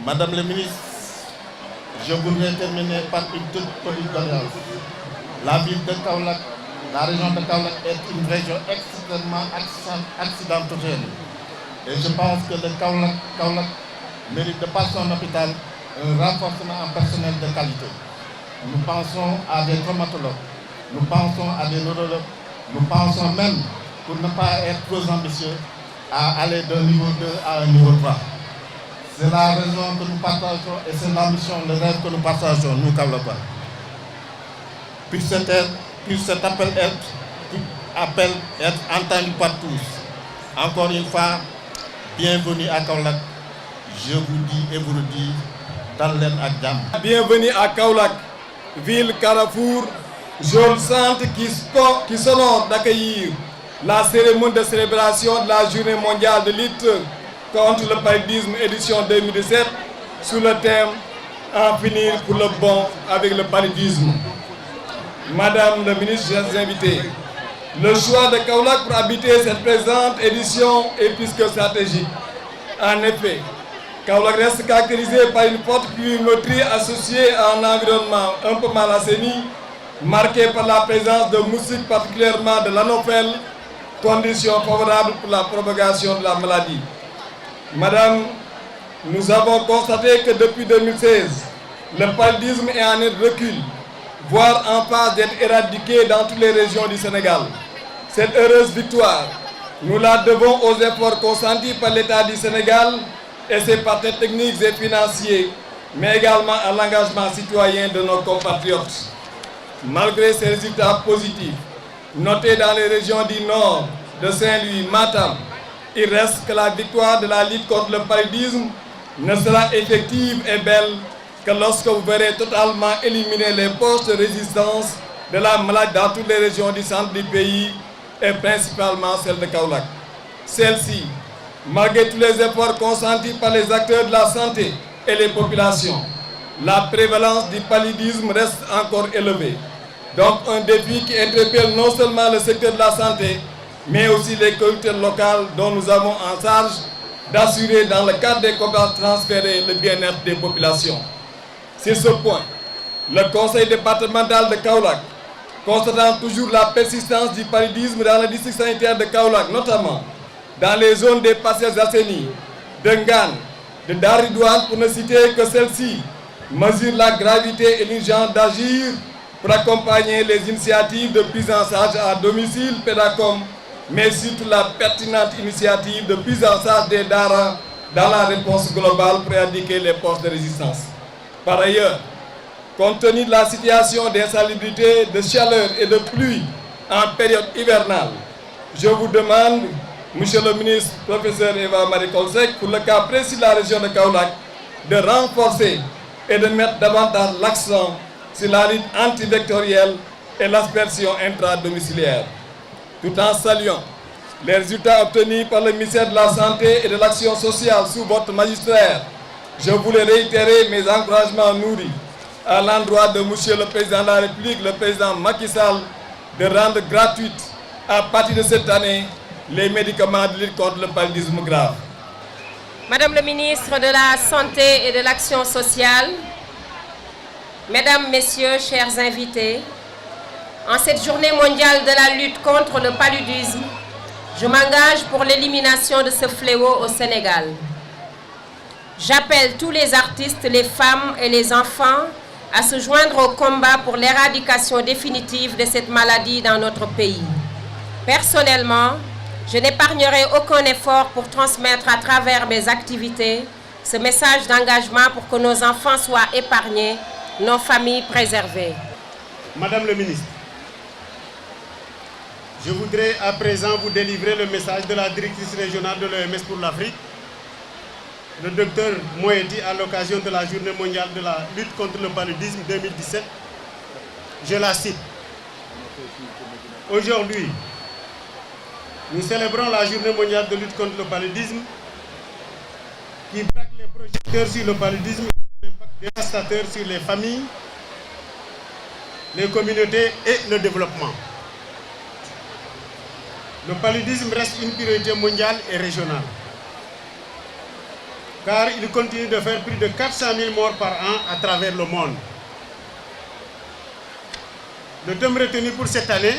Madame le ministre, je voudrais terminer par une toute petite doléance. La ville de Kaolack, la région de Kaolack est une région extrêmement accidentogène. Et je pense que le Kaolack mérite de par son hôpital un renforcement en personnel de qualité. Nous pensons à des traumatologues, nous pensons à des neurologues, nous pensons même, pour ne pas être trop ambitieux, à aller d'un niveau 2 à un niveau 3. C'est la raison que nous partageons et c'est l'ambition, le rêve que nous partageons, nous Kaolackois. Puisse cet appel être entendu par tous. Encore une fois, bienvenue à Kaolack. Je vous dis et vous le dis, Dalen ak Jam. Bienvenue à Kaolack, ville carrefour, zone centre qui s'honore d'accueillir la cérémonie de célébration de la journée mondiale de lutte contre le paludisme édition 2017 sous le thème « En finir pour le bon avec le paludisme ». Madame le ministre, chers invités, le choix de Kaolack pour habiter cette présente édition est plus que stratégique. En effet, Kaolack reste caractérisé par une forte pluviométrie associée à un environnement un peu mal assaini, marqué par la présence de moustiques, particulièrement de l'anophèle, condition favorable pour la propagation de la maladie. Madame, nous avons constaté que depuis 2016, le paludisme est en net recul, voire en phase d'être éradiqué dans toutes les régions du Sénégal. Cette heureuse victoire, nous la devons aux efforts consentis par l'État du Sénégal et ses partenaires techniques et financiers, mais également à l'engagement citoyen de nos compatriotes. Malgré ces résultats positifs, notés dans les régions du Nord, de Saint-Louis, Matam, il reste que la victoire de la lutte contre le paludisme ne sera effective et belle que lorsque vous verrez totalement éliminer les postes de résistance de la maladie dans toutes les régions du centre du pays et principalement celle de Kaolack. Celle-ci, malgré tous les efforts consentis par les acteurs de la santé et les populations, la prévalence du paludisme reste encore élevée. Donc un défi qui interpelle non seulement le secteur de la santé, mais aussi les collectivités locales dont nous avons en charge d'assurer dans le cadre des compétences transférées le bien-être des populations. Sur ce point, le conseil départemental de Kaolack, constatant toujours la persistance du paludisme dans le district sanitaire de Kaolack, notamment dans les zones des Parcelles Assainies, de Ngane, de Daridouane, pour ne citer que celle-ci, mesure la gravité et l'urgence d'agir pour accompagner les initiatives de prise en charge à domicile, pédacom, mais surtout la pertinente initiative de prise en charge des DARA dans la réponse globale pour éradiquer les postes de résistance. Par ailleurs, compte tenu de la situation d'insalubrité, de chaleur et de pluie en période hivernale, je vous demande, Monsieur le ministre, professeur Eva Marie Coll Seck, pour le cas précis de la région de Kaolack, de renforcer et de mettre davantage l'accent sur la lutte antivectorielle et l'aspersion intradomiciliaire. Tout en saluant les résultats obtenus par le ministère de la Santé et de l'Action sociale sous votre magistère, je voulais réitérer mes encouragements nourris à l'endroit de Monsieur le Président de la République, le Président Macky Sall, de rendre gratuite à partir de cette année les médicaments de lutte contre le paludisme grave. Madame le ministre de la Santé et de l'Action sociale, Mesdames, Messieurs, chers invités, en cette journée mondiale de la lutte contre le paludisme, je m'engage pour l'élimination de ce fléau au Sénégal. J'appelle tous les artistes, les femmes et les enfants à se joindre au combat pour l'éradication définitive de cette maladie dans notre pays. Personnellement, je n'épargnerai aucun effort pour transmettre à travers mes activités ce message d'engagement pour que nos enfants soient épargnés, nos familles préservées. Madame le ministre, je voudrais à présent vous délivrer le message de la directrice régionale de l'OMS pour l'Afrique, le docteur Moeti, à l'occasion de la journée mondiale de la lutte contre le paludisme 2017. Je la cite. Aujourd'hui, nous célébrons la journée mondiale de lutte contre le paludisme qui braque les projecteurs sur le paludisme et l'impact dévastateur sur les familles, les communautés et le développement. Le paludisme reste une priorité mondiale et régionale. car il continue de faire plus de 400 000 morts par an à travers le monde. Le thème retenu pour cette année,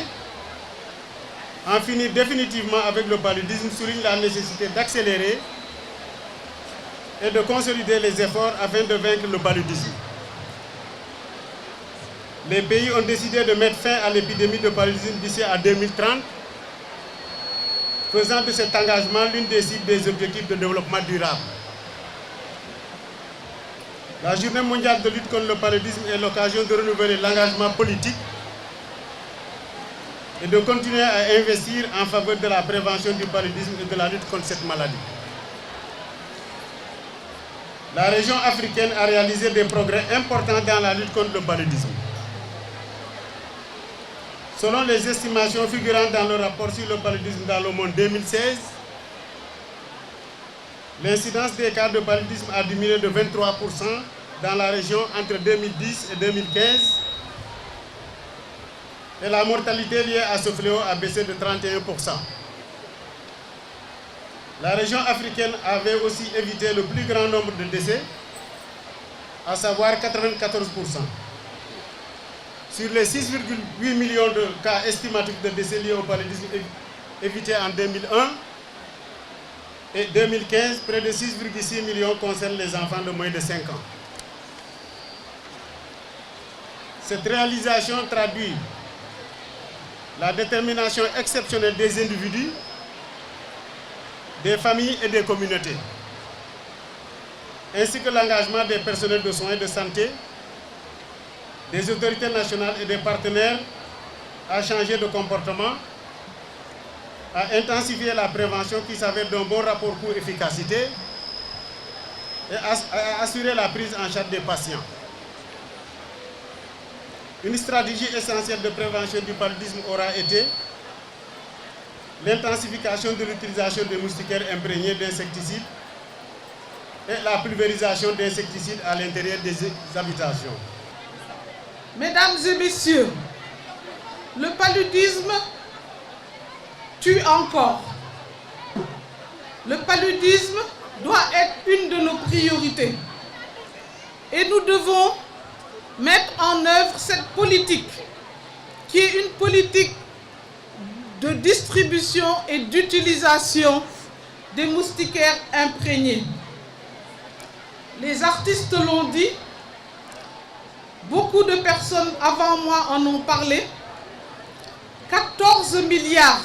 en finir définitivement avec le paludisme, souligne la nécessité d'accélérer et de consolider les efforts afin de vaincre le paludisme. Les pays ont décidé de mettre fin à l'épidémie de paludisme d'ici à 2030, faisant de cet engagement l'une des cibles des objectifs de développement durable. La Journée mondiale de lutte contre le paludisme est l'occasion de renouveler l'engagement politique et de continuer à investir en faveur de la prévention du paludisme et de la lutte contre cette maladie. La région africaine a réalisé des progrès importants dans la lutte contre le paludisme. Selon les estimations figurant dans le rapport sur le paludisme dans le monde 2016, l'incidence des cas de paludisme a diminué de 23% dans la région entre 2010 et 2015 et la mortalité liée à ce fléau a baissé de 31%. La région africaine avait aussi évité le plus grand nombre de décès, à savoir 94%. Sur les 6,8 millions de cas estimatifs de décès liés au paludisme évités en 2001 et 2015, près de 6,6 millions concernent les enfants de moins de 5 ans. Cette réalisation traduit la détermination exceptionnelle des individus, des familles et des communautés, ainsi que l'engagement des personnels de soins et de santé, des autorités nationales et des partenaires à changer de comportement, à intensifier la prévention qui s'avère d'un bon rapport coût-efficacité et à assurer la prise en charge des patients. Une stratégie essentielle de prévention du paludisme aura été l'intensification de l'utilisation des moustiquaires imprégnés d'insecticides et la pulvérisation d'insecticides à l'intérieur des habitations. Mesdames et messieurs, le paludisme tue encore. Le paludisme doit être une de nos priorités. Et nous devons mettre en œuvre cette politique, qui est une politique de distribution et d'utilisation des moustiquaires imprégnés. Les artistes l'ont dit, beaucoup de personnes avant moi en ont parlé. 14 milliards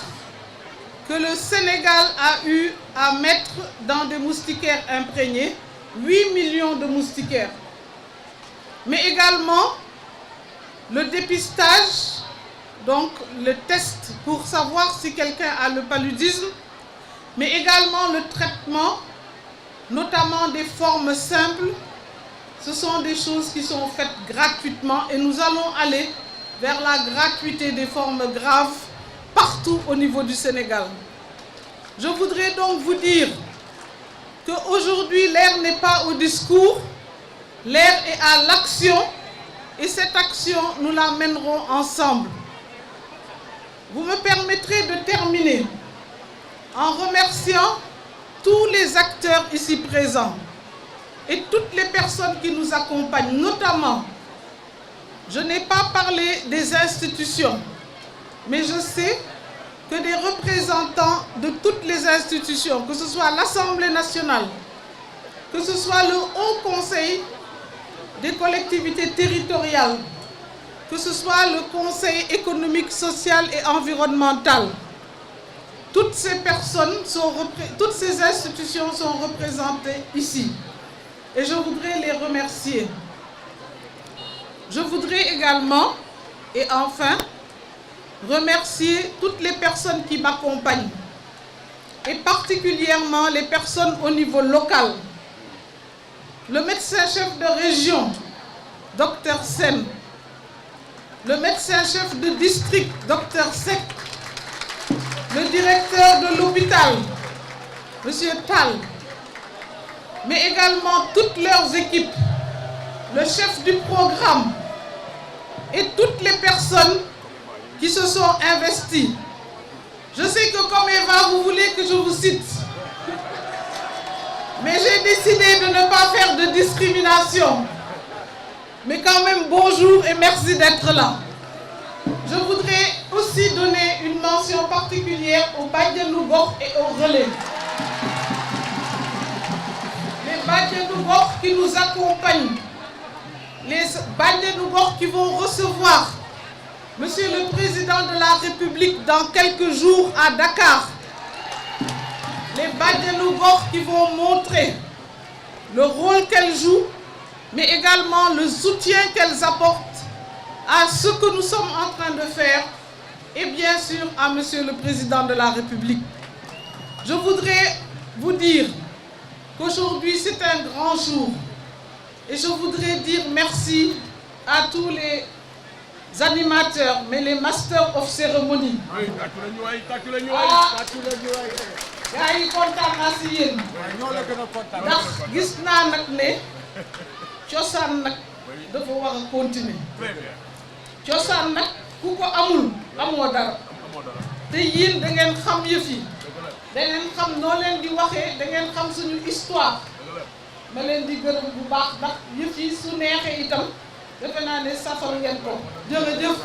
que le Sénégal a eu à mettre dans des moustiquaires imprégnés, 8 millions de moustiquaires. Mais également le dépistage, donc le test pour savoir si quelqu'un a le paludisme, mais également le traitement, notamment des formes simples. Ce sont des choses qui sont faites gratuitement et nous allons aller vers la gratuité des formes graves partout au niveau du Sénégal. Je voudrais donc vous dire qu'aujourd'hui, l'ère n'est pas au discours, l'ère est à l'action et cette action, nous la mènerons ensemble. Vous me permettrez de terminer en remerciant tous les acteurs ici présents et toutes les personnes qui nous accompagnent, notamment, je n'ai pas parlé des institutions, mais je sais que des représentants de toutes les institutions, que ce soit l'Assemblée nationale, que ce soit le Haut Conseil des collectivités territoriales, que ce soit le Conseil économique, social et environnemental, toutes ces personnes, toutes ces institutions sont représentées ici. Et je voudrais les remercier. Je voudrais également, et enfin, remercier toutes les personnes qui m'accompagnent, et particulièrement les personnes au niveau local. Le médecin-chef de région, Dr Sen, le médecin-chef de district, Dr Sek, le directeur de l'hôpital, M. Tal, mais également toutes leurs équipes, le chef du programme et toutes les personnes qui se sont investies. Je sais que comme Eva, vous voulez que je vous cite. Mais j'ai décidé de ne pas faire de discrimination. Mais quand même, bonjour et merci d'être là. Je voudrais aussi donner une mention particulière aux Badianou Gokh et aux relais. Les Badianou Gokh qui nous accompagnent, les Badianou Gokh qui vont recevoir Monsieur le Président de la République dans quelques jours à Dakar. Les Badianou Gokh qui vont montrer le rôle qu'elles jouent, mais également le soutien qu'elles apportent à ce que nous sommes en train de faire et bien sûr à Monsieur le Président de la République. Je voudrais vous dire qu'aujourd'hui c'est un grand jour et je voudrais dire merci à tous les animateurs, mais les Masters of Ceremony. gaa yi kontaan naa si yéen ndax gis naa nag ne cosaan nag dafa war a continuer cosaan nag ku ko amul amoo dara te yéen da ngeen xam yëf yi da ngeen xam noo leen di waxee da ngeen xam suñu histoire ma leen di gërëm bu baax ndax yëf yi su neexee itam defe naa ne safal ngeen ko jërëjëf